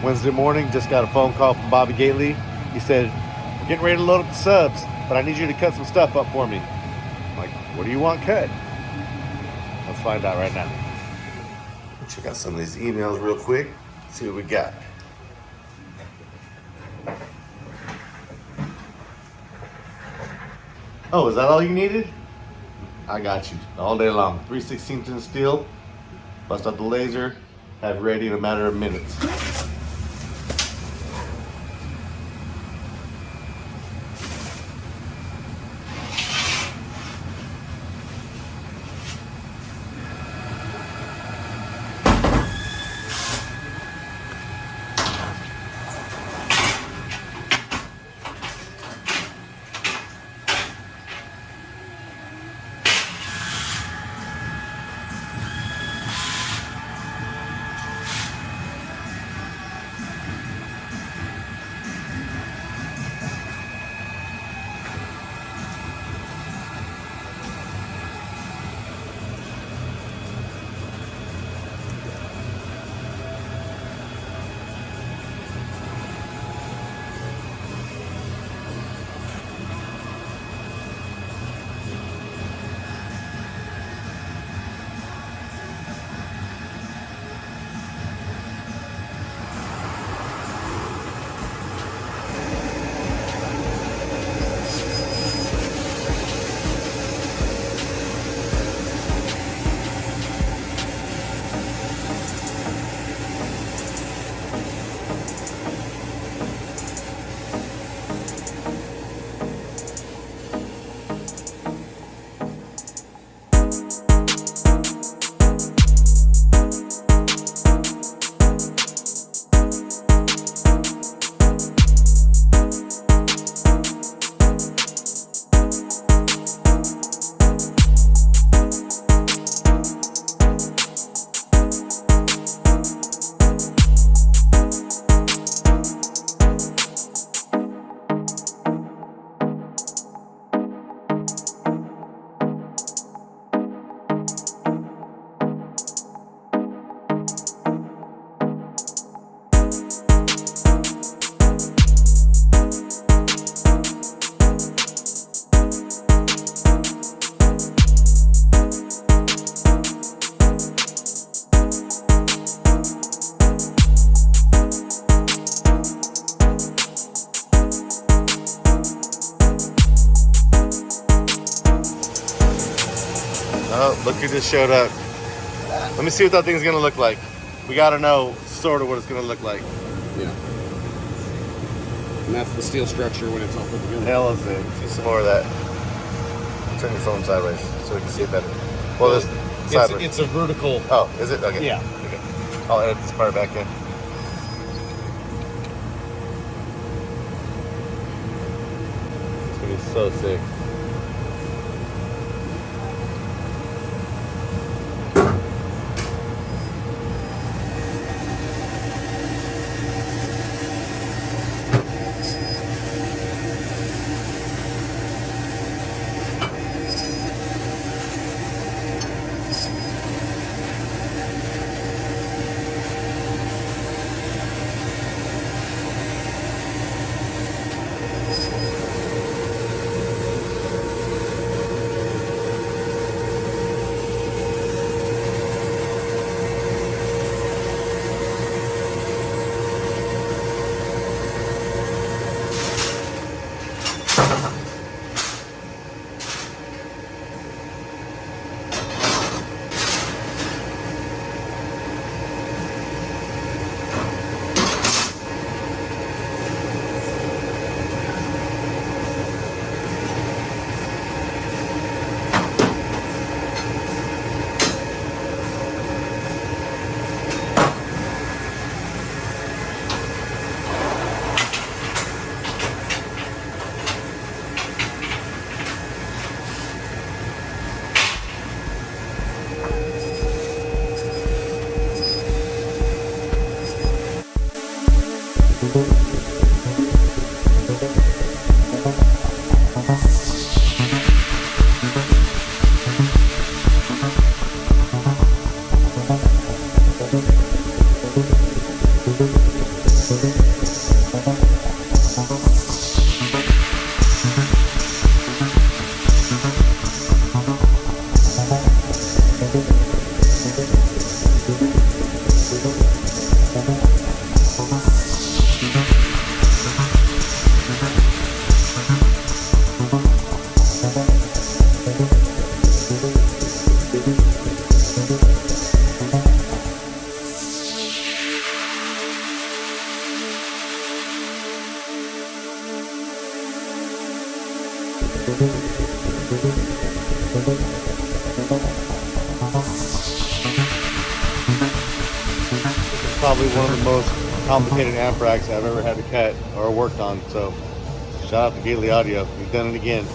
Wednesday morning, just got a phone call from Bobby Gately. He said, we're getting ready to load up the subs, but I need you to cut some stuff up for me. I'm like, what do you want cut? Let's find out right now. Check out some of these emails real quick, see what we got. Oh, is that all you needed? I got you all day long. 3/16 inch steel, bust out the laser, have it ready in a matter of minutes. Oh, look who just showed up. Let me see what that thing's gonna look like. We gotta know sort of what it's gonna look like. Yeah. And that's the steel structure when it's all put together. Hell is it? See some more of that. Turn your phone sideways so we can see it better. Well, this sideways. It's a vertical. Oh, is it? Okay. Yeah. Okay. I'll edit this part back in. It's gonna be so sick. Probably one of the most complicated amp racks I've ever had to cut or worked on. So shout out to Gately Audio. We've done it again.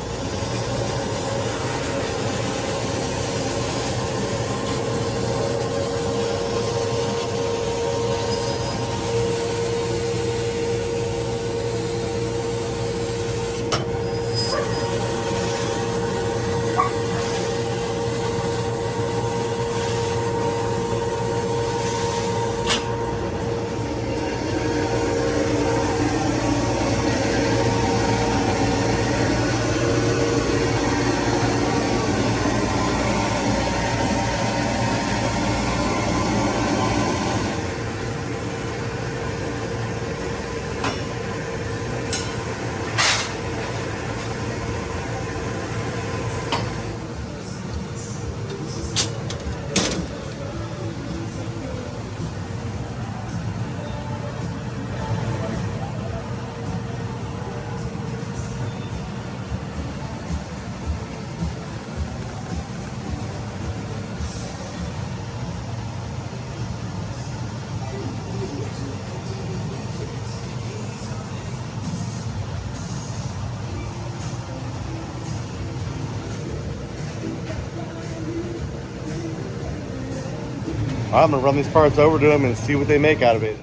I'm gonna run these parts over to them and see what they make out of it.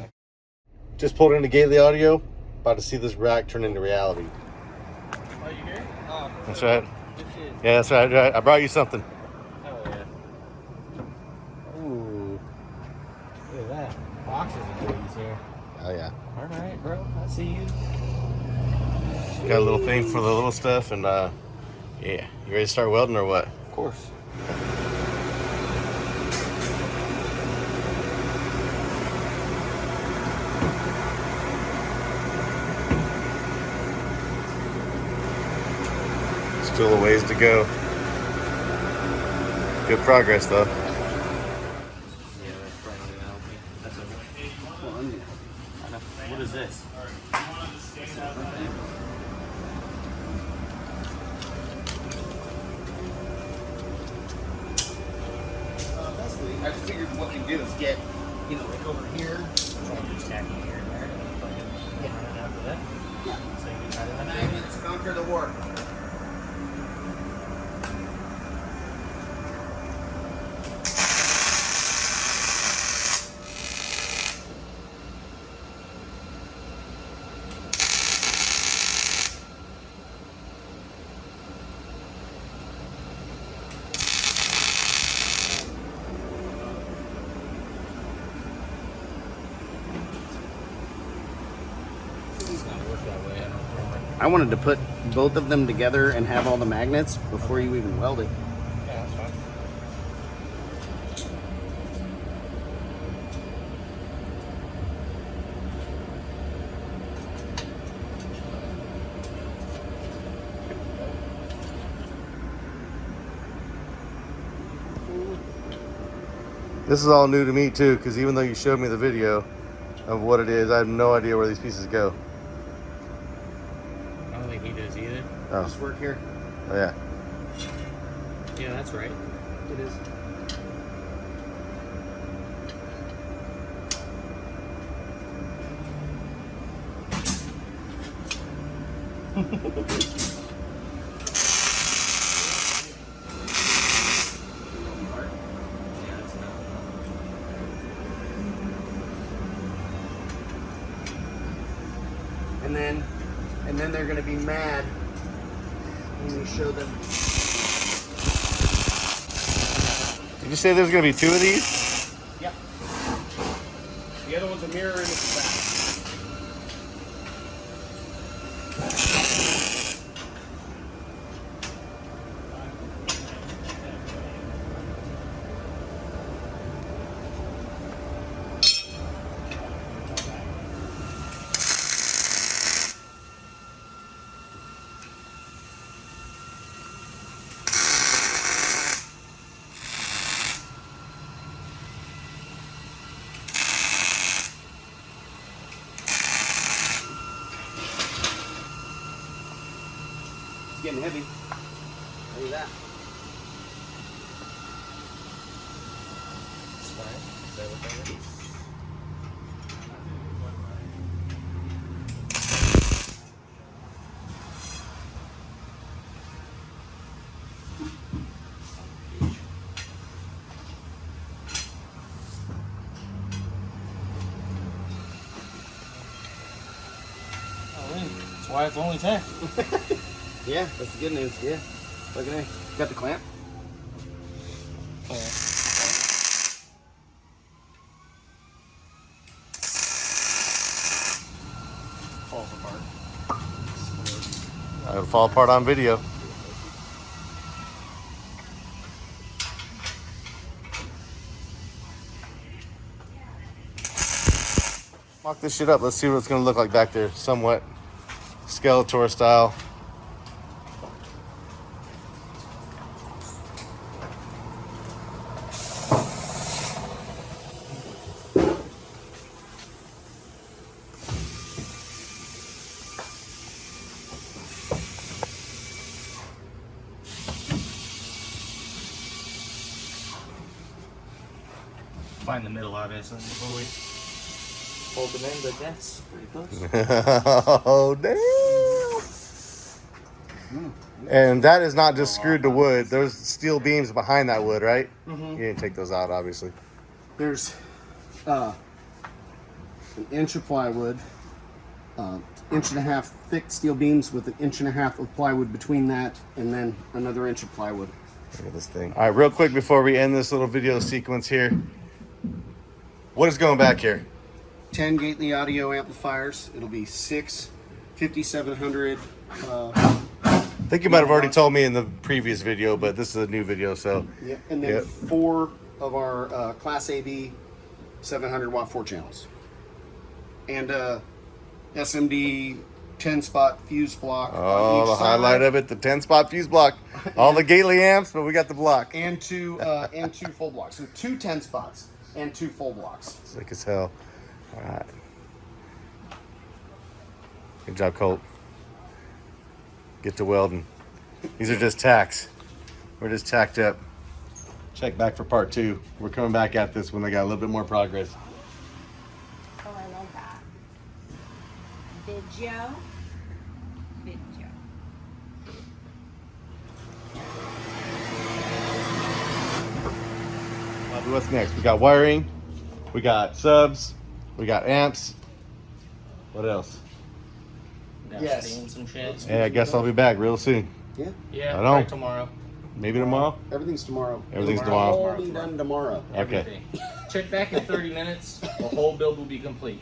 Just pulled into Gately Audio, about to see this rack turn into reality. Oh, you here? Oh, That's right. good shit. Yeah, that's right. I brought you something. Oh, yeah. Ooh. Look at that. Boxes of goodies here. Oh yeah. All right, bro. I see you. Got a little thing for the little stuff, and yeah. You ready to start welding or what? Of course. Still a ways to go. Good progress though. Yeah, that's probably gonna help me. That's okay. Well, I'm gonna- I know. What is this? Basically, I just figured what we do is get, like over here. Try to just tack it here and there, and then fucking run it after that. Yeah. So you can try to Magnets conquer the work. It's not work that way. I don't remember. I wanted to put both of them together and have all the magnets before you even weld it. Yeah, that's fine. This is all new to me too, because even though you showed me the video of what it is, I have no idea where these pieces go. I don't think he does either. Oh, This work here? oh yeah. Yeah, that's right. It is. And then they're gonna be mad when we show them. Did you say there's gonna be 2 of these? Yep. The other one's a mirror and it's back. It's getting heavy. Look at that. Spine? Is that what that is? That's why it's only 10. Yeah, that's the good news. Yeah. Look at that. Got the clamp? Falls apart. It'll fall apart on video. Mock this shit up. Let's see what it's gonna look like back there. Somewhat Skeletor style. Find the middle, obviously, before we hold them in, but that's pretty close. Oh, damn. And that is not just screwed to wood. There's steel beams behind that wood, right? You didn't take those out, obviously. There's an inch of plywood, inch and a half thick steel beams with an inch and a half of plywood between that, and then another inch of plywood. Look at this thing. All right, real quick before we end this little video sequence here. What is going back here? 10 Gately audio amplifiers. It'll be 6 5700. I think you might have already told me in the previous video, but this is a new video, so. Yeah, and then 4 of our Class AB 700 watt 4 channels. And SMD 10 spot fuse block. Oh, the highlight of it, the 10 spot fuse block. All the Gately amps, but we got the block. And two full blocks. So 2 10 spots and 2 full blocks. Sick as hell. All right. Good job, Colt. Get to welding. These are just tacks. We're just tacked up. Check back for part 2. We're coming back at this when they got a little bit more progress. Oh, I love that. Video. Bobby, what's next? We got wiring. We got subs. We got amps. What else? Yes. Some shit. Hey, I guess I'll be back real soon. Yeah. Yeah, I know. right tomorrow. Maybe tomorrow? Everything's tomorrow. Everything's It'll tomorrow. all be done tomorrow. Okay. Everything. Check back in 30 minutes. The whole build will be complete.